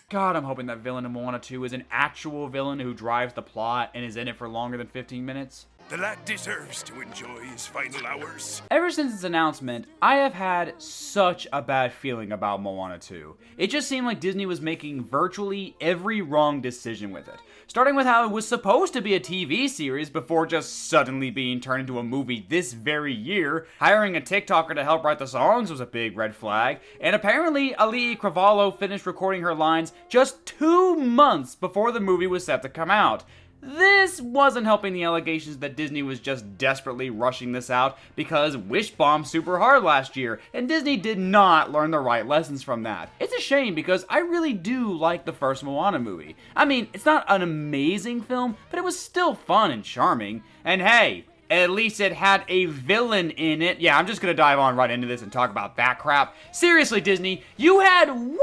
God, I'm hoping that villain in Moana 2 is an actual villain who drives the plot and is in it for longer than 15 minutes. The lad deserves to enjoy his final hours. Ever since its announcement, I have had such a bad feeling about Moana 2. It just seemed like Disney was making virtually every wrong decision with it. Starting with how it was supposed to be a TV series before just suddenly being turned into a movie this very year. Hiring a TikToker to help write the songs was a big red flag. And apparently, Alii Cravalho finished recording her lines just 2 months before the movie was set to come out. This wasn't helping the allegations that Disney was just desperately rushing this out because Wish bombed super hard last year, and Disney did not learn the right lessons from that. It's a shame because I really do like the first Moana movie. I mean, it's not an amazing film, but it was still fun and charming. And hey, at least it had a villain in it. Yeah, I'm just gonna dive on right into this and talk about that crap. Seriously, Disney, you had one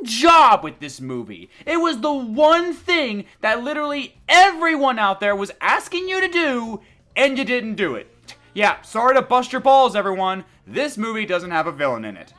job with this movie. It was the one thing that literally everyone out there was asking you to do, and you didn't do it. Yeah, sorry to bust your balls, everyone. This movie doesn't have a villain in it.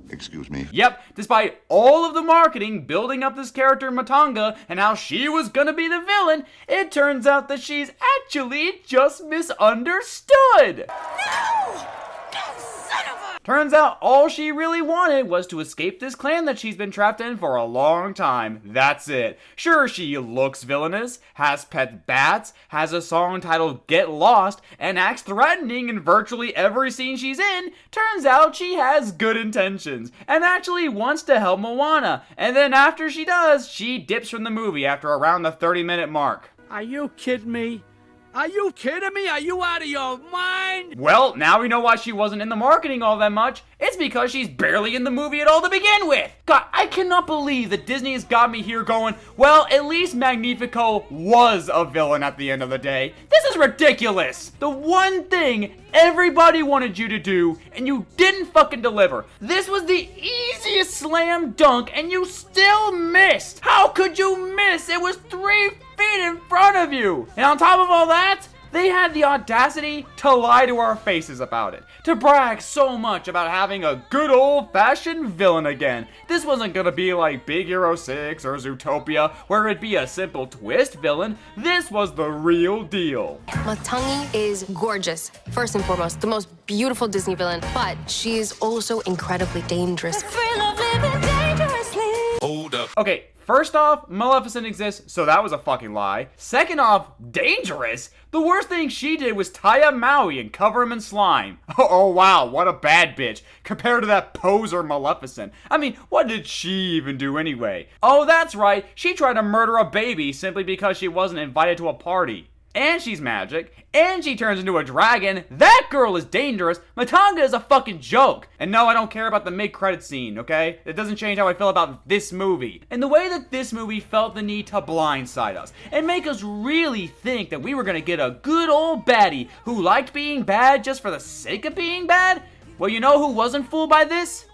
Excuse me. Yep, despite all of the marketing building up this character Matanga and how she was gonna be the villain, it turns out that she's actually just misunderstood. No! No, son of a... Turns out all she really wanted was to escape this clan that she's been trapped in for a long time. That's it. Sure, she looks villainous, has pet bats, has a song titled Get Lost, and acts threatening in virtually every scene she's in. Turns out she has good intentions and actually wants to help Moana. And then after she does, she dips from the movie after around the 30-minute mark. Are you kidding me? Are you kidding me? Are you out of your mind? Well, now we know why she wasn't in the marketing all that much. It's because she's barely in the movie at all to begin with. God, I cannot believe that Disney has got me here going, well, at least Magnifico was a villain at the end of the day. This is ridiculous. The one thing everybody wanted you to do, and you didn't fucking deliver. This was the easiest slam dunk, and you still missed. How could you miss? It was 3 feet in front of you. And on top of all that, they had the audacity to lie to our faces about it. To brag so much about having a good old-fashioned villain again. This wasn't gonna be like Big Hero 6 or Zootopia, where it'd be a simple twist villain. This was the real deal. Matangi is gorgeous, first and foremost, the most beautiful Disney villain, but she's also incredibly dangerous. Hold up. Okay, first off, Maleficent exists, so that was a fucking lie. Second off, dangerous? The worst thing she did was tie up Maui and cover him in slime. Oh wow, what a bad bitch, compared to that poser Maleficent. I mean, what did she even do anyway? Oh, that's right, she tried to murder a baby simply because she wasn't invited to a party. And she's magic, and she turns into a dragon. That girl is dangerous. Matanga is a fucking joke. And no, I don't care about the mid-credit scene, okay? It doesn't change how I feel about this movie. And the way that this movie felt the need to blindside us and make us really think that we were gonna get a good old baddie who liked being bad just for the sake of being bad? Well, you know who wasn't fooled by this?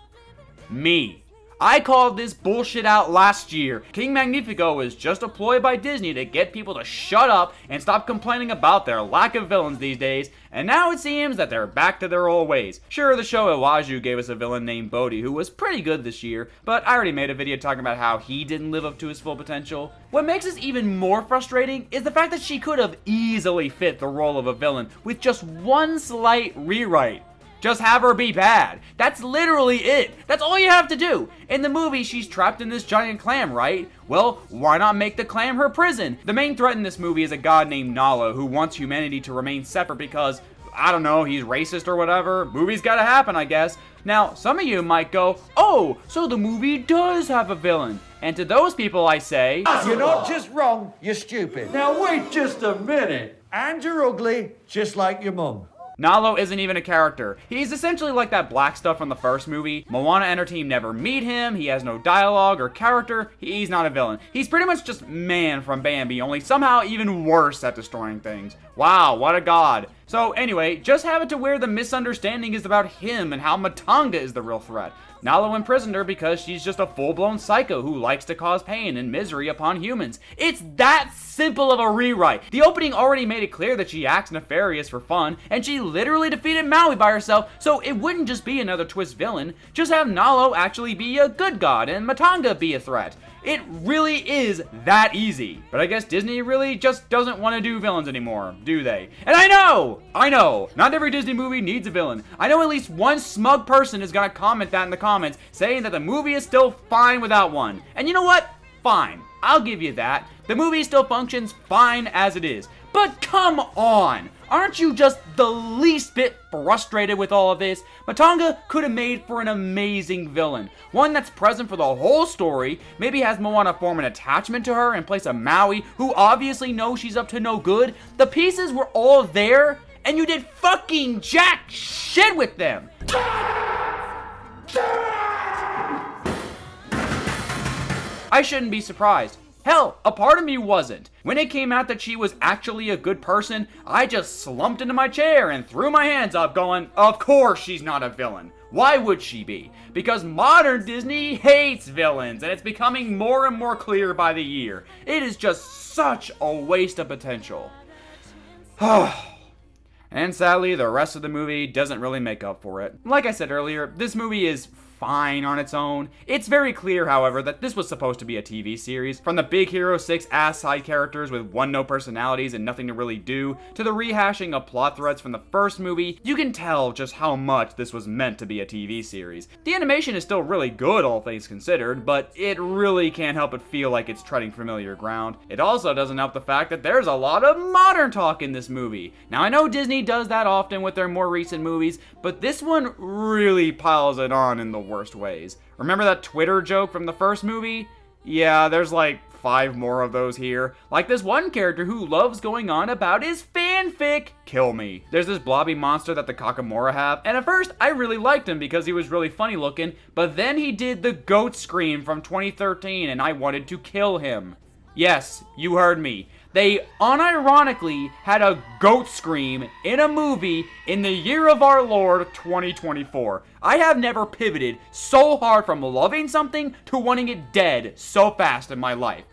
Me. I called this bullshit out last year. King Magnifico is just a ploy by Disney to get people to shut up and stop complaining about their lack of villains these days, and now it seems that they're back to their old ways. Sure, the show Iwaju gave us a villain named Bodhi who was pretty good this year, but I already made a video talking about how he didn't live up to his full potential. What makes this even more frustrating is the fact that she could have easily fit the role of a villain with just one slight rewrite. Just have her be bad. That's literally it. That's all you have to do. In the movie, she's trapped in this giant clam, right? Well, why not make the clam her prison? The main threat in this movie is a god named Nala who wants humanity to remain separate because, I don't know, he's racist or whatever. Movies gotta happen, I guess. Now, some of you might go, oh, so the movie does have a villain. And to those people I say, you're not just wrong, you're stupid. Now wait just a minute. And you're ugly, just like your mum. Nalo isn't even a character. He's essentially like that black stuff from the first movie. Moana and her team never meet him, he has no dialogue or character, he's not a villain. He's pretty much just Man from Bambi, only somehow even worse at destroying things. Wow, what a god. So anyway, just have it to where the misunderstanding is about him and how Matanga is the real threat. Nalo imprisoned her because she's just a full-blown psycho who likes to cause pain and misery upon humans. It's that simple of a rewrite. The opening already made it clear that she acts nefarious for fun, and she literally defeated Maui by herself, so it wouldn't just be another twist villain. Just have Nalo actually be a good god and Matanga be a threat. It really is that easy. But I guess Disney really just doesn't want to do villains anymore, do they? And I know, not every Disney movie needs a villain. I know at least one smug person is gonna comment that in the comments, saying that the movie is still fine without one. And you know what? Fine. I'll give you that. The movie still functions fine as it is. But come on! Aren't you just the least bit frustrated with all of this? Matanga could have made for an amazing villain. One that's present for the whole story, maybe has Moana form an attachment to her in place of Maui, who obviously knows she's up to no good. The pieces were all there, and you did fucking jack shit with them! I shouldn't be surprised. Hell, a part of me wasn't. When it came out that she was actually a good person, I just slumped into my chair and threw my hands up going, of course she's not a villain. Why would she be? Because modern Disney hates villains, and it's becoming more and more clear by the year. It is just such a waste of potential. And sadly, the rest of the movie doesn't really make up for it. Like I said earlier, this movie is fine on its own. It's very clear, however, that this was supposed to be a TV series. From the Big Hero 6 ass side characters with no personalities and nothing to really do, to the rehashing of plot threads from the first movie, you can tell just how much this was meant to be a TV series. The animation is still really good, all things considered, but it really can't help but feel like it's treading familiar ground. It also doesn't help the fact that there's a lot of modern talk in this movie. Now, I know Disney does that often with their more recent movies, but this one really piles it on in the worst ways. Remember that Twitter joke from the first movie? Yeah, there's like 5 more of those here. Like this one character who loves going on about his fanfic. Kill me. There's this blobby monster that the Kakamora have, and at first I really liked him because he was really funny looking, but then he did the goat scream from 2013 and I wanted to kill him. Yes, you heard me. They unironically had a goat scream in a movie in the year of our Lord 2024. I have never pivoted so hard from loving something to wanting it dead so fast in my life.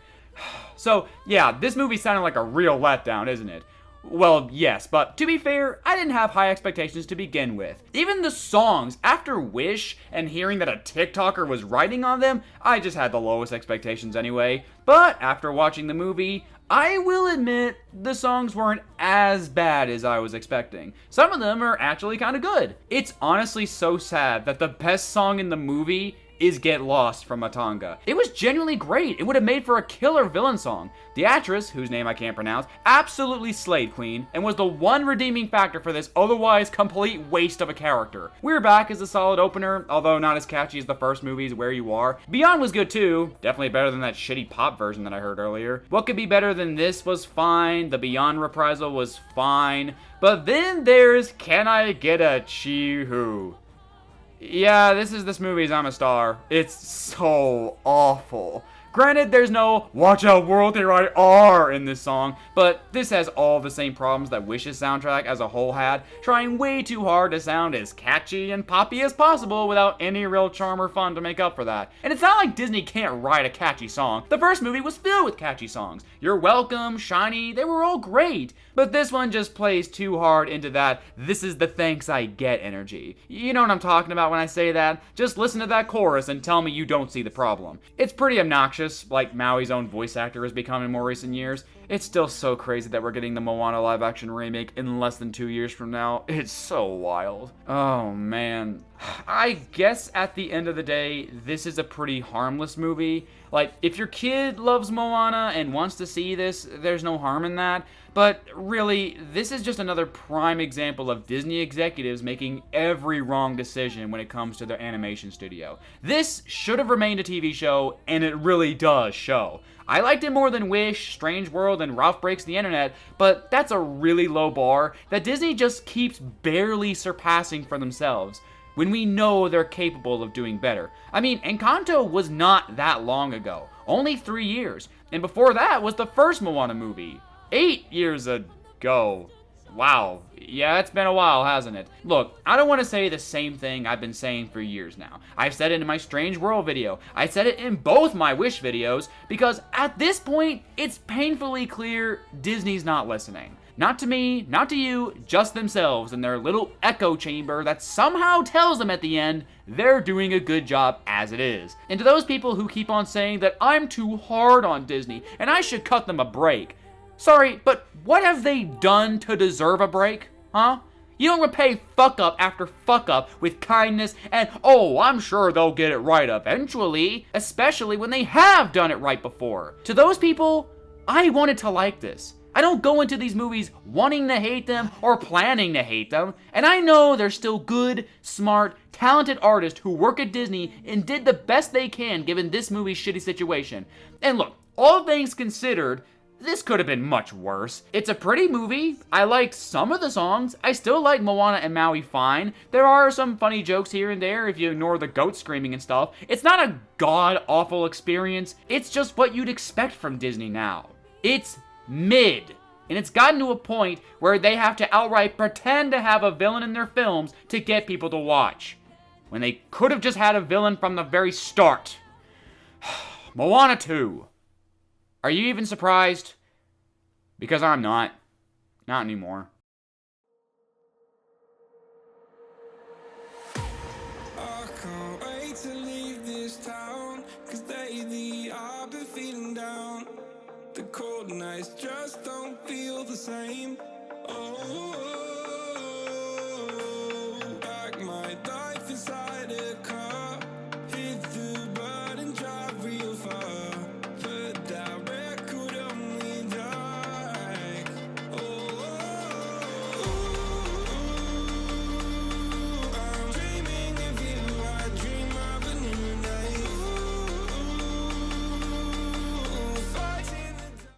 So, yeah, this movie sounded like a real letdown, isn't it? Well, yes, but to be fair, I didn't have high expectations to begin with. Even the songs, after Wish and hearing that a TikToker was writing on them, I just had the lowest expectations anyway. But after watching the movie, I will admit the songs weren't as bad as I was expecting. Some of them are actually kind of good. It's honestly so sad that the best song in the movie is Get Lost from Matanga. It was genuinely great. It would have made for a killer villain song. The actress, whose name I can't pronounce, absolutely slayed Queen, and was the one redeeming factor for this otherwise complete waste of a character. We're Back is a solid opener, although not as catchy as the first movie's Where You Are. Beyond was good too, definitely better than that shitty pop version that I heard earlier. What Could Be Better Than This was fine, the Beyond reprisal was fine, but then there's Can I Get a Chee-Hoo? Yeah, this movie's I'm a Star. It's so awful. Granted, there's no "Watch Out World, Here I Are" in this song, but this has all the same problems that Wish's soundtrack as a whole had, trying way too hard to sound as catchy and poppy as possible without any real charm or fun to make up for that. And it's not like Disney can't write a catchy song. The first movie was filled with catchy songs. You're Welcome, Shiny, they were all great. But this one just plays too hard into that "this is the thanks I get" energy. You know what I'm talking about when I say that? Just listen to that chorus and tell me you don't see the problem. It's pretty obnoxious, like Maui's own voice actor has become in more recent years. It's still so crazy that we're getting the Moana live action remake in less than 2 years from now. It's so wild. Oh man. I guess at the end of the day, this is a pretty harmless movie. Like, if your kid loves Moana and wants to see this, there's no harm in that. But really, this is just another prime example of Disney executives making every wrong decision when it comes to their animation studio. This should have remained a TV show, and it really does show. I liked it more than Wish, Strange World, and Ralph Breaks the Internet, but that's a really low bar that Disney just keeps barely surpassing for themselves, when we know they're capable of doing better. I mean, Encanto was not that long ago, only 3 years, and before that was the first Moana movie, 8 years ago. Wow. Yeah, it's been a while, hasn't it? Look, I don't want to say the same thing I've been saying for years now. I've said it in my Strange World video. I said it in both my Wish videos, because at this point, it's painfully clear Disney's not listening. Not to me, not to you, just themselves and their little echo chamber that somehow tells them at the end they're doing a good job as it is. And to those people who keep on saying that I'm too hard on Disney and I should cut them a break. Sorry, but what have they done to deserve a break, huh? You don't repay fuck up after fuck up with kindness and, oh, I'm sure they'll get it right eventually, especially when they have done it right before. To those people, I wanted to like this. I don't go into these movies wanting to hate them or planning to hate them, and I know they're still good, smart, talented artists who work at Disney and did the best they can given this movie's shitty situation. And look, all things considered, this could have been much worse. It's a pretty movie. I liked some of the songs. I still like Moana and Maui fine. There are some funny jokes here and there if you ignore the goat screaming and stuff. It's not a god-awful experience. It's just what you'd expect from Disney now. It's mid. And it's gotten to a point where they have to outright pretend to have a villain in their films to get people to watch, when they could have just had a villain from the very start. Moana 2. Are you even surprised? Because I'm not. Not anymore. I can't wait to leave this town, 'cause lately I've been feeling down. The cold nights just don't feel the same. Oh.